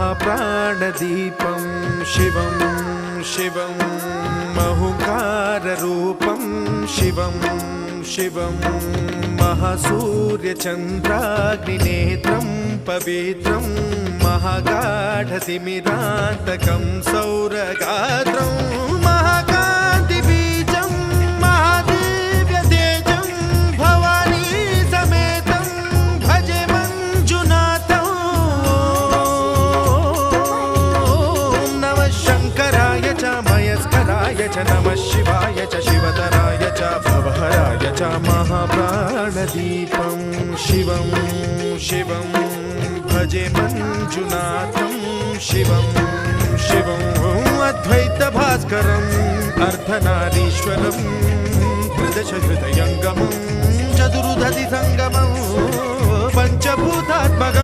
महाप्राणदीपं शिवं शिवं महुकाररूपं शिवं शिवं महासूर्यचन्द्राग्निनेत्रं पवित्रं महागाढतिमिरान्तकं सौरगात्रं महाकान्तिबीजं महादिव्यतेजं भवानी समेतं भजे मञ्जुनाथं। नमः शङ्कराय च मयस्कराय च नमः शिवाय च शिवतराय च भवहराय च महाप्राणदीपं शिवं शिवं भजे मञ्जुनाथं शिवं शिवं अद्वैतभास्करम् अर्धनारीश्वरं त्रिदशहृदयङ्गमं चतुर्दधिसङ्गमं पञ्चभूतात्मकम्।